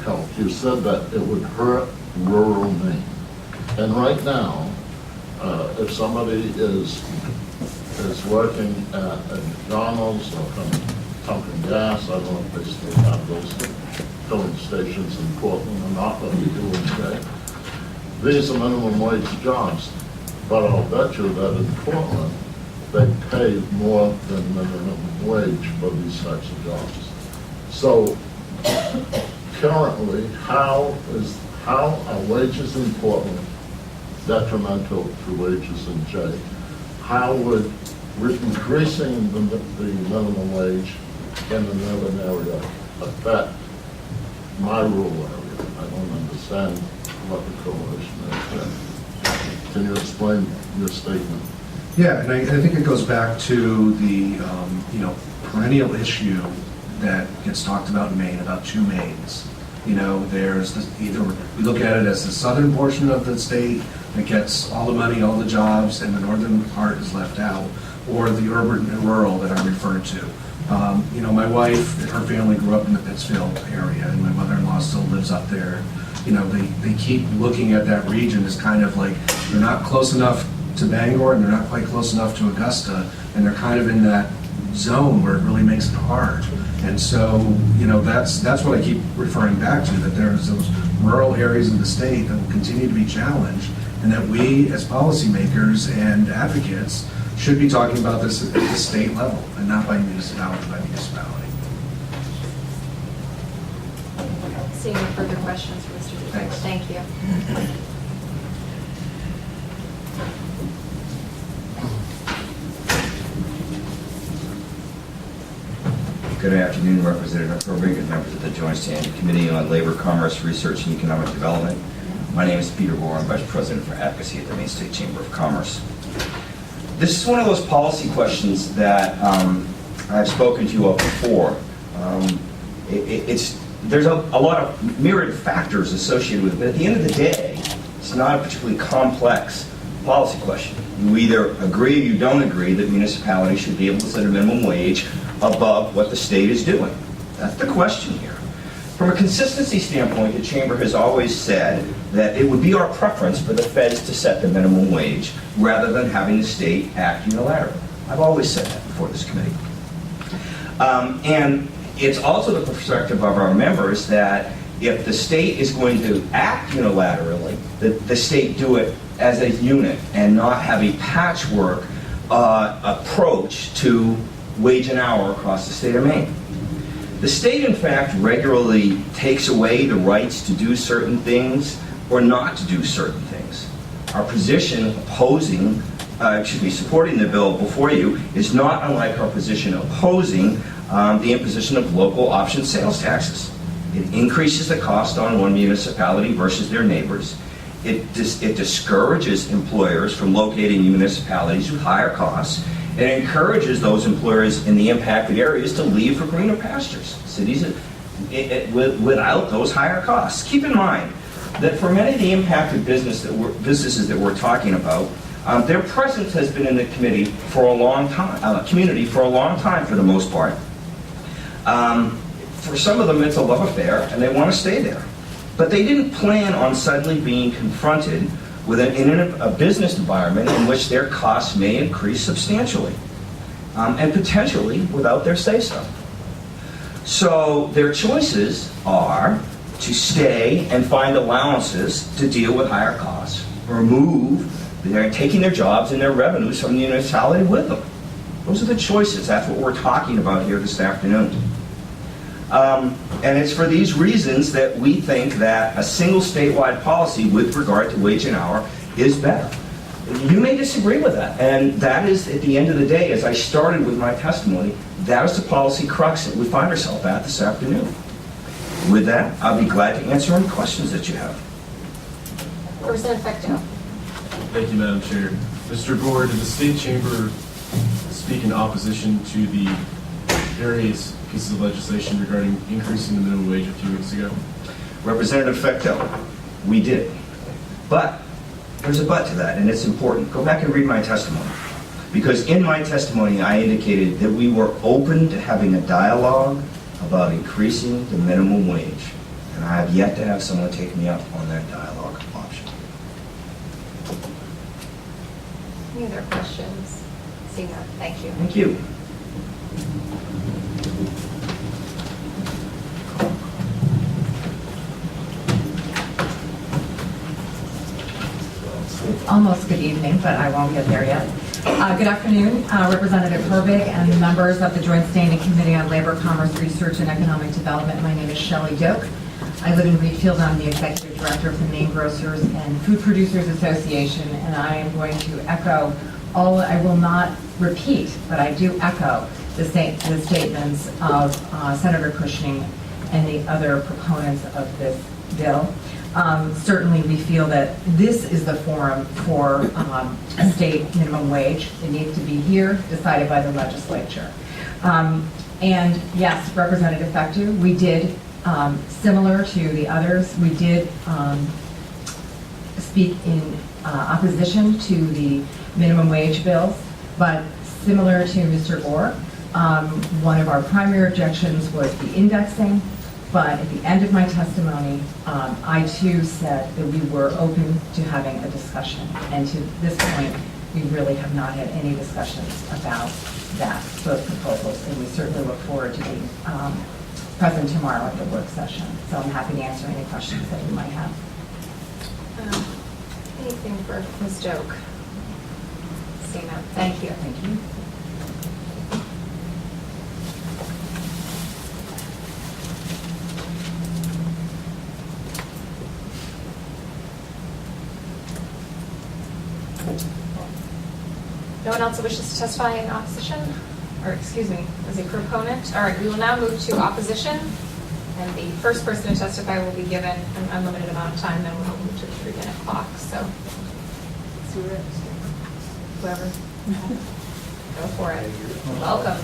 help. You said that it would hurt rural Maine. And right now, if somebody is working at a McDonald's or pumping gas, I don't know if they still have those filling stations in Portland or not, but we do today. These are minimum wage jobs, but I'll bet you that in Portland, they pay more than minimum wage for these types of jobs. So currently, how are wages in Portland detrimental to wages in Jay? How would increasing the minimum wage in the northern area affect my rural area? I don't understand what the correlation is. Can you explain your statement? Yeah, and I think it goes back to the perennial issue that gets talked about in Maine about two Maines. There's either we look at it as the southern portion of the state that gets all the money, all the jobs, and the northern part is left out, or the urban and rural that I referred to. My wife and her family grew up in the Pittsfield area, and my mother-in-law still lives up there. They keep looking at that region as kind of like they're not close enough to Bangor and they're not quite close enough to Augusta, and they're kind of in that zone where it really makes it hard. And so, that's what I keep referring back to, that there's those rural areas of the state that will continue to be challenged, and that we as policymakers and advocates should be talking about this at the state level and not by municipality by municipality. Seeing no further questions for Mr. DeGore. Thanks. Thank you. Good afternoon, Representative Herbig and members of the Joint Standing Committee on Labor, Commerce, Research, and Economic Development. My name is Peter Gore. I'm Vice President for Advocacy at the Maine State Chamber of Commerce. This is one of those policy questions that I've spoken to you of before. There's a lot of myriad factors associated with it, but at the end of the day, it's not a particularly complex policy question. You either agree or you don't agree that municipalities should be able to set a minimum wage above what the state is doing. That's the question here. From a consistency standpoint, the Chamber has always said that it would be our preference for the feds to set the minimum wage rather than having the state act unilaterally. I've always said that before this committee. And it's also the perspective of our members that if the state is going to act unilaterally, that the state do it as a unit and not have a patchwork approach to wage and hour across the state of Maine. The state, in fact, regularly takes away the rights to do certain things or not to do certain things. Our position supporting the bill before you is not unlike our position opposing the imposition of local option sales taxes. It increases the cost on one municipality versus their neighbors. It discourages employers from locating municipalities with higher costs. It encourages those employers in the impacted areas to leave for greener pastures, cities without those higher costs. Keep in mind that for many of the impacted businesses that we're talking about, their presence has been in the community for a long time, for the most part. For some of them, it's a love affair, and they want to stay there. But they didn't plan on suddenly being confronted with a business environment in which their costs may increase substantially, and potentially without their say-so. So their choices are to stay and find allowances to deal with higher costs, or move. They're taking their jobs and their revenues from the municipality with them. Those are the choices. That's what we're talking about here this afternoon. And it's for these reasons that we think that a single statewide policy with regard to wage and hour is better. You may disagree with that, and that is, at the end of the day, as I started with my testimony, that is the policy crux that we find ourselves at this afternoon. With that, I'll be glad to answer any questions that you have. Representative Fecteau. Thank you, Madam Chair. Mr. Gore, did the State Chamber speak in opposition to the various pieces of legislation regarding increasing the minimum wage a few weeks ago? Representative Fecteau, we did. But there's a but to that, and it's important. Go back and read my testimony. Because in my testimony, I indicated that we were open to having a dialogue about increasing the minimum wage. And I have yet to have someone take me up on that dialogue option. Any other questions? Seeing none, thank you. Thank you. It's almost good evening, but I won't get there yet. Good afternoon, Representative Herbig and members of the Joint Standing Committee on Labor, Commerce, Research, and Economic Development. My name is Shelley Doak. I live in Reedfield. I'm the Executive Director of the Maine Grocers and Food Producers Association, and I am going to echo I will not repeat, but I do echo the statements of Senator Cushing and the other proponents of this bill. Certainly, we feel that this is the forum for a state minimum wage. It needs to be here, decided by the legislature. And yes, Representative Fecteau, we did, similar to the others, we did speak in opposition to the minimum wage bills, but similar to Mr. Gore, one of our primary objections was the indexing. But at the end of my testimony, I too said that we were open to having a discussion. And to this point, we really have not had any discussions about those proposals. And we certainly look forward to being present tomorrow at the work session. So I'm happy to answer any questions that you might have. Anything for Ms. Doak? Seeing none, thank you. Thank you. No one else wishes to testify in opposition? Or, excuse me, as a proponent? All right, we will now move to opposition. And the first person to testify will be given an unlimited amount of time, then we'll move to the 3-minute clock. So, whoever. Go for it. Welcome.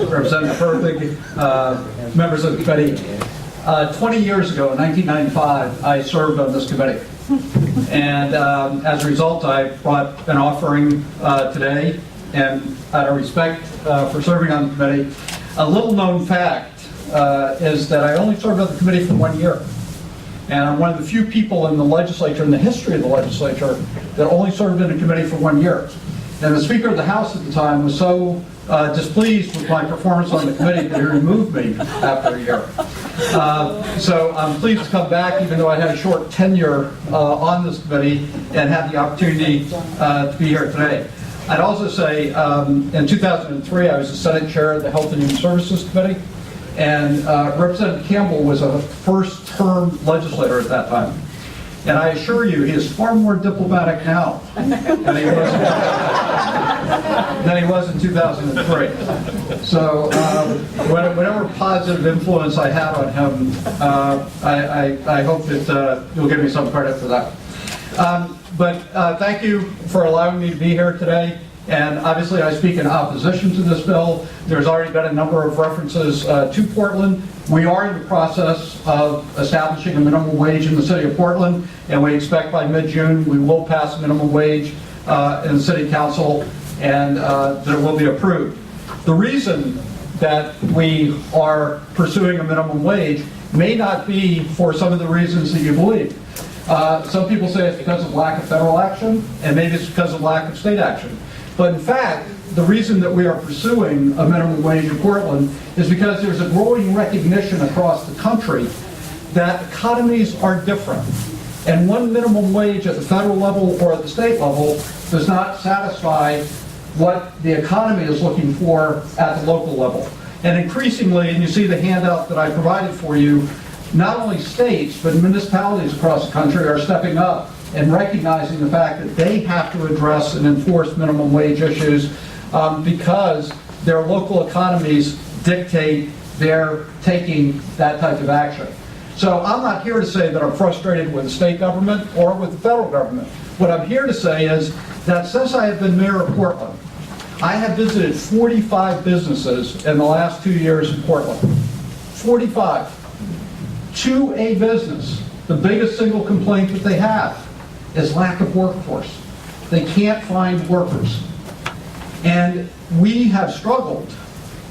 Representative Herbig, members of the committee. 20 years ago, in 1995, I served on this committee. And as a result, I brought an offering today. And out of respect for serving on the committee, a little known fact is that I only served on the committee for 1 year. And I'm one of the few people in the legislature, in the history of the legislature, that only served in a committee for 1 year. And the Speaker of the House at the time was so displeased with my performance on the committee that he removed me after a year. So I'm pleased to come back, even though I had a short tenure on this committee and had the opportunity to be here today. I'd also say in 2003, I was the Senate Chair of the Health and Human Services Committee. And Representative Campbell was a first-term legislator at that time. And I assure you, he is far more diplomatic now than he was in 2003. So whatever positive influence I had on him, I hope that you'll give me some credit for that. But thank you for allowing me to be here today. And obviously I speak in opposition to this bill. There's already been a number of references to Portland. We are in the process of establishing a minimum wage in the city of Portland, and we expect by mid-June we will pass a minimum wage in the city council, and that it will be approved. The reason that we are pursuing a minimum wage may not be for some of the reasons that you believe. Some people say it's because of lack of federal action, and maybe it's because of lack of state action. But in fact, the reason that we are pursuing a minimum wage in Portland is because there's a growing recognition across the country that economies are different. And one minimum wage at the federal level or at the state level does not satisfy what the economy is looking for at the local level. And increasingly, and you see the handout that I provided for you, not only states, but municipalities across the country are stepping up and recognizing the fact that they have to address and enforce minimum wage issues because their local economies dictate their taking that type of action. So I'm not here to say that I'm frustrated with the state government or with the federal government. What I'm here to say is that since I have been mayor of Portland, I have visited 45 businesses in the last 2 years in Portland. 45. to a business, the biggest single complaint that they have is lack of workforce. They can't find workers. And we have struggled,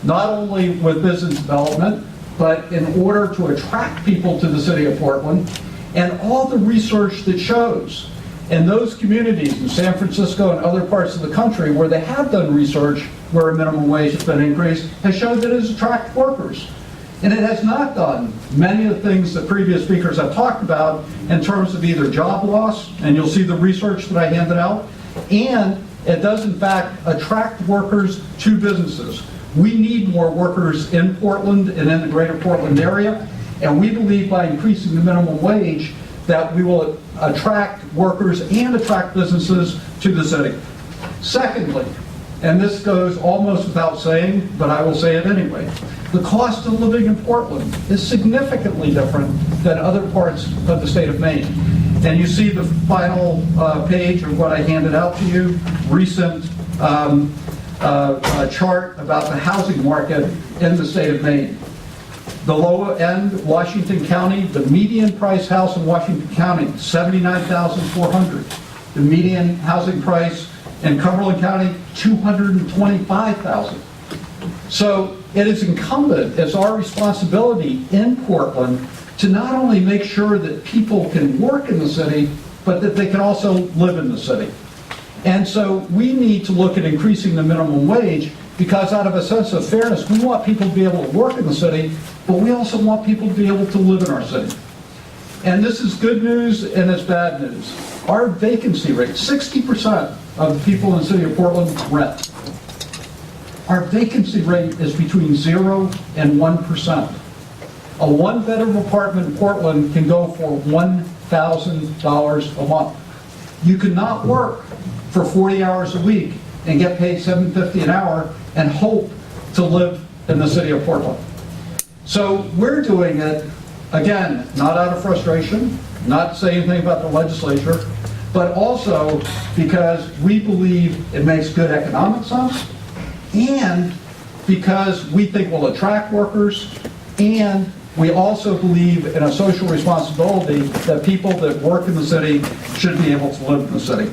not only with business development, but in order to attract people to the city of Portland, and all the research that shows in those communities in San Francisco and other parts of the country where they have done research where a minimum wage has been increased, has showed that it has attracted workers. And it has not done many of the things that previous speakers have talked about in terms of either job loss, and you'll see the research that I handed out, and it does in fact attract workers to businesses. We need more workers in Portland and in the greater Portland area, and we believe by increasing the minimum wage that we will attract workers and attract businesses to the city. Secondly, and this goes almost without saying, but I will say it anyway, the cost of living in Portland is significantly different than other parts of the state of Maine. And you see the final page of what I handed out to you, recent chart about the housing market in the state of Maine. The low end, Washington County, the median price house in Washington County, $79,400. The median housing price in Cumberland County, $225,000. So it is incumbent, it's our responsibility in Portland to not only make sure that people can work in the city, but that they can also live in the city. And so we need to look at increasing the minimum wage because out of a sense of fairness, we want people to be able to work in the city, but we also want people to be able to live in our city. And this is good news and it's bad news. Our vacancy rate, 60% of the people in the city of Portland rent. Our vacancy rate is between 0 and 1%. A one-bedroom apartment in Portland can go for $1,000 a month. You cannot work for 40 hours a week and get paid $7.50 an hour and hope to live in the city of Portland. So we're doing it, again, not out of frustration, not saying anything about the legislature, but also because we believe it makes good economic sense and because we think we'll attract workers, and we also believe in a social responsibility that people that work in the city should be able to live in the city.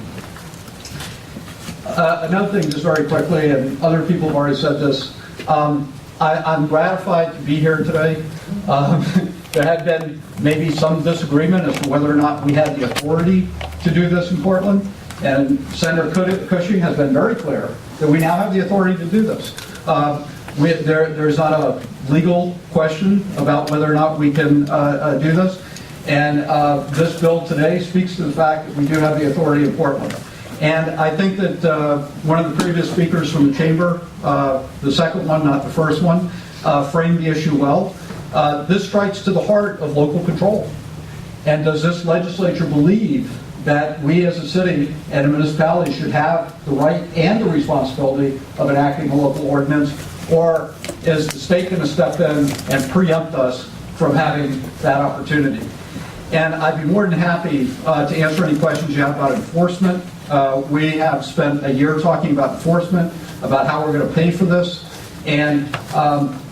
Another thing, just very quickly, and other people have already said this, I'm gratified to be here today. There had been maybe some disagreement as to whether or not we had the authority to do this in Portland, and Senator Cushing has been very clear that we now have the authority to do this. There's not a legal question about whether or not we can do this, and this bill today speaks to the fact that we do have the authority in Portland. And I think that one of the previous speakers from the chamber, the second one, not the first one, framed the issue well. This strikes to the heart of local control. And does this legislature believe that we as a city and a municipality should have the right and the responsibility of enacting a local ordinance, or is the state going to step in and preempt us from having that opportunity? And I'd be more than happy to answer any questions you have about enforcement. We have spent a year talking about enforcement, about how we're going to pay for this, and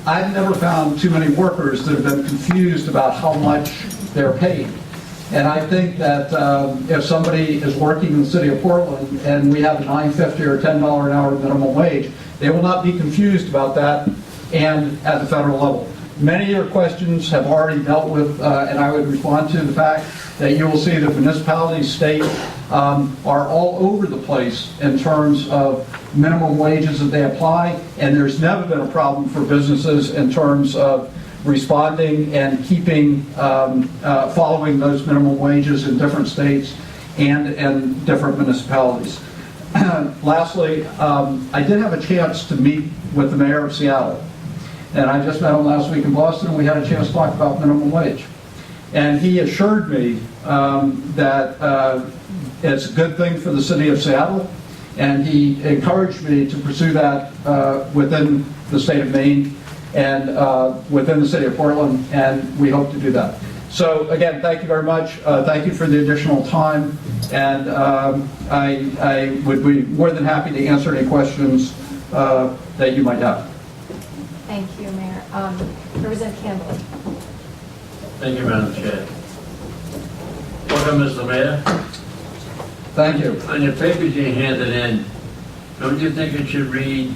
I've never found too many workers that have been confused about how much they're paid. And I think that if somebody is working in the city of Portland and we have a $9.50 or $10 an hour minimum wage, they will not be confused about that, and at the federal level. Many of your questions have already dealt with, and I would respond to the fact that you will see that municipalities, state, are all over the place in terms of minimum wages that they apply, and there's never been a problem for businesses in terms of responding and keeping, following those minimum wages in different states and different municipalities. Lastly, I did have a chance to meet with the mayor of Seattle. And I just met him last week in Boston, and we had a chance to talk about minimum wage. And he assured me that it's a good thing for the city of Seattle, and he encouraged me to pursue that within the state of Maine and within the city of Portland, and we hope to do that. So again, thank you very much. Thank you for the additional time, and I would be more than happy to answer any questions that you might have. Thank you, Mayor. Representative Campbell. Thank you, Madam Chair. Welcome, Mr. Mayor. Thank you. On your papers you handed in, don't you think it should read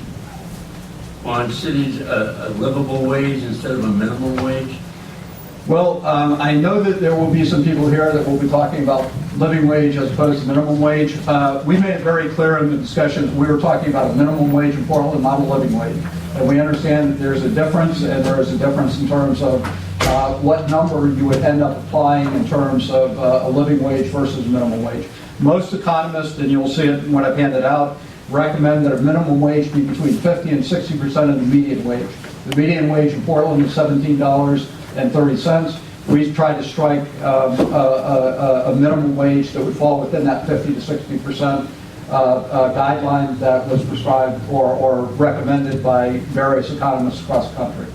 on cities a livable wage instead of a minimum wage? Well, I know that there will be some people here that will be talking about living wage as opposed to minimum wage. We made it very clear in the discussions, we were talking about a minimum wage in Portland, not a living wage. And we understand that there's a difference, and there is a difference in terms of what number you would end up applying in terms of a living wage versus minimum wage. Most economists, and you'll see it in what I've handed out, recommend that a minimum wage be between 50 and 60% of the median wage. The median wage in Portland is $17.30. We tried to strike a minimum wage that would fall within that 50 to 60% guideline that was prescribed or recommended by various economists across the country.